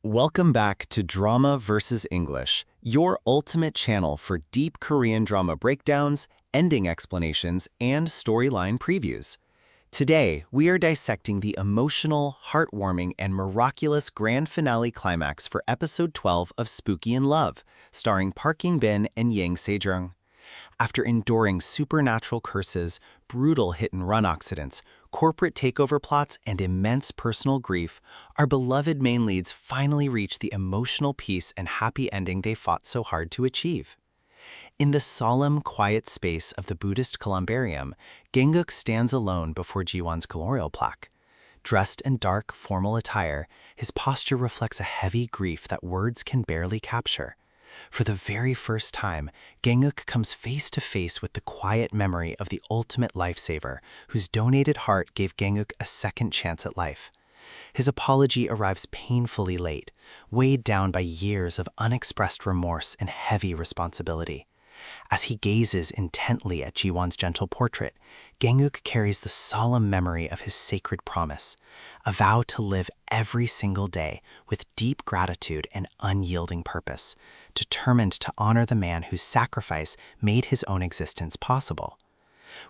Welcome back to Drama vs. English, your ultimate channel for deep Korean drama breakdowns, ending explanations, and storyline previews. Today, we are dissecting the emotional, heartwarming, and miraculous grand finale climax for episode 12 of Spooky in Love, starring Park In-bin and Yang Se-jung. After enduring supernatural curses, brutal hit-and-run accidents, corporate takeover plots, and immense personal grief, our beloved main leads finally reach the emotional peace and happy ending they fought so hard to achieve. In the solemn, quiet space of the Buddhist Columbarium, Gang-uk stands alone before Ji-hwan's colonial plaque. Dressed in dark, formal attire, his posture reflects a heavy grief that words can barely capture. For the very first time, Gang-uk comes face to face with the quiet memory of the ultimate lifesaver, whose donated heart gave Gang-uk a second chance at life. His apology arrives painfully late, weighed down by years of unexpressed remorse and heavy responsibility. As he gazes intently at Ji-hwan's gentle portrait, Gang-uk carries the solemn memory of his sacred promise, a vow to live every single day with deep gratitude and unyielding purpose, determined to honor the man whose sacrifice made his own existence possible.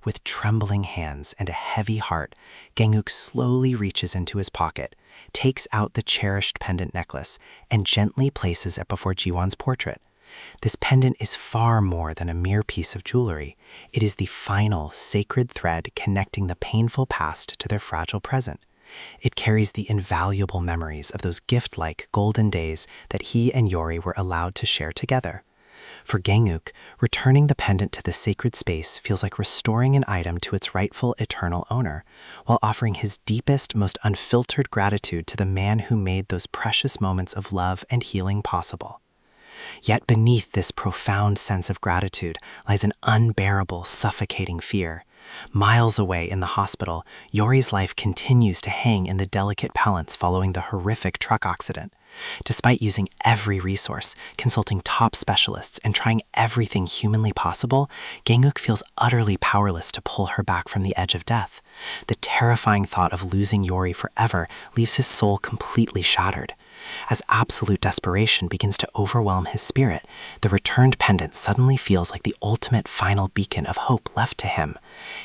With trembling hands and a heavy heart, Gang-uk slowly reaches into his pocket, takes out the cherished pendant necklace, and gently places it before Ji-hwan's portrait. This pendant is far more than a mere piece of jewelry. It is the final, sacred thread connecting the painful past to their fragile present. It carries the invaluable memories of those gift-like golden days that he and Yeo-ri were allowed to share together. For Gang-uk, returning the pendant to the sacred space feels like restoring an item to its rightful eternal owner, while offering his deepest, most unfiltered gratitude to the man who made those precious moments of love and healing possible. Yet beneath this profound sense of gratitude lies an unbearable, suffocating fear. Miles away in the hospital, Yeo-ri's life continues to hang in the delicate balance following the horrific truck accident. Despite using every resource, consulting top specialists, and trying everything humanly possible, Gang-uk feels utterly powerless to pull her back from the edge of death. The terrifying thought of losing Yeo-ri forever leaves his soul completely shattered. As absolute desperation begins to overwhelm his spirit, the returned pendant suddenly feels like the ultimate final beacon of hope left to him.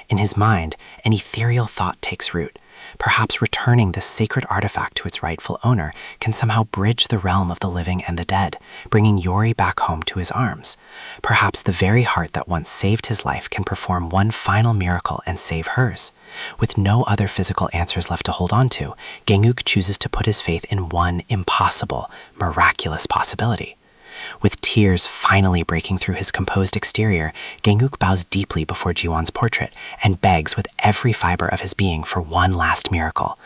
In his mind, an ethereal thought takes root. Perhaps returning this sacred artifact to its rightful owner can somehow bridge the realm of the living and the dead, bringing Yeo-ri back home to his arms. Perhaps the very heart that once saved his life can perform one final miracle and save hers. With no other physical answers left to hold on to, Gang-uk chooses to put his faith in one impossible, miraculous possibility. With tears finally breaking through his composed exterior, Gang-uk bows deeply before Ji-hwan's portrait and begs with every fiber of his being for one last miracle.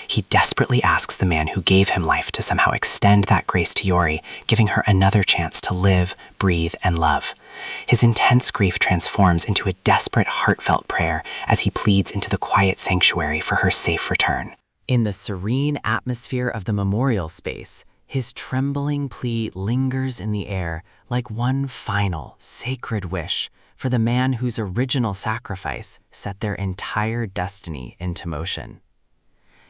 He desperately asks the man who gave him life to somehow extend that grace to Yeo-ri, giving her another chance to live, breathe, and love. His intense grief transforms into a desperate, heartfelt prayer as he pleads into the quiet sanctuary for her safe return. In the serene atmosphere of the memorial space, his trembling plea lingers in the air like one final, sacred wish for the man whose original sacrifice set their entire destiny into motion.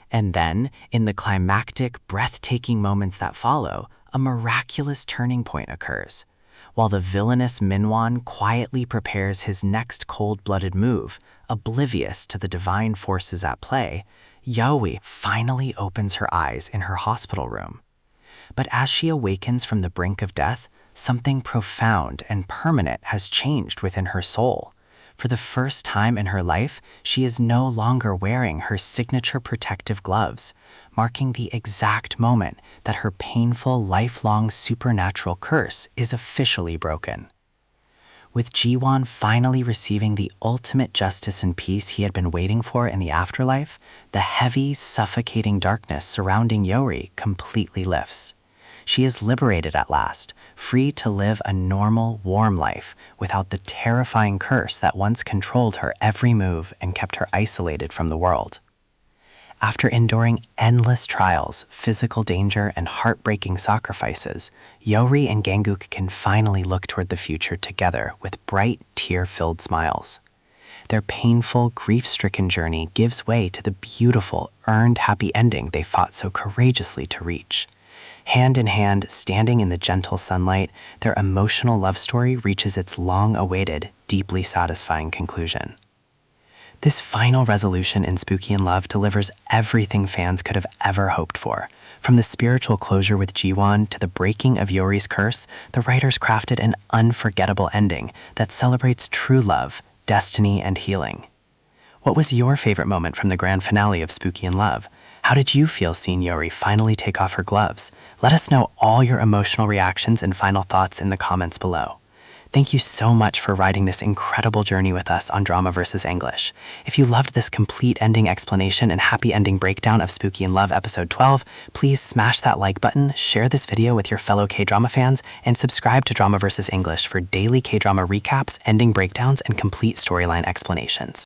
And then, in the climactic, breathtaking moments that follow, a miraculous turning point occurs. While the villainous Min-won quietly prepares his next cold-blooded move, oblivious to the divine forces at play, Yeo-ri finally opens her eyes in her hospital room. But as she awakens from the brink of death, something profound and permanent has changed within her soul. For the first time in her life, she is no longer wearing her signature protective gloves, marking the exact moment that her painful, lifelong supernatural curse is officially broken. With Ji-hwan finally receiving the ultimate justice and peace he had been waiting for in the afterlife, the heavy, suffocating darkness surrounding Yeo-ri completely lifts. She is liberated at last, free to live a normal, warm life without the terrifying curse that once controlled her every move and kept her isolated from the world. After enduring endless trials, physical danger, and heartbreaking sacrifices, Yeo-ri and Gang-uk can finally look toward the future together with bright, tear-filled smiles. Their painful, grief-stricken journey gives way to the beautiful, earned happy ending they fought so courageously to reach. Hand in hand, standing in the gentle sunlight, their emotional love story reaches its long-awaited, deeply satisfying conclusion. This final resolution in Spooky in Love delivers everything fans could have ever hoped for. From the spiritual closure with Ji-hwan to the breaking of Yeo-ri's curse, the writers crafted an unforgettable ending that celebrates true love, destiny, and healing. What was your favorite moment from the grand finale of Spooky in Love? How did you feel seeing Yeo-ri finally take off her gloves? Let us know all your emotional reactions and final thoughts in the comments below. Thank you so much for riding this incredible journey with us on Drama vs. English. If you loved this complete ending explanation and happy ending breakdown of Spooky in Love episode 12, please smash that like button, share this video with your fellow K-drama fans, and subscribe to Drama vs. English for daily K-drama recaps, ending breakdowns, and complete storyline explanations.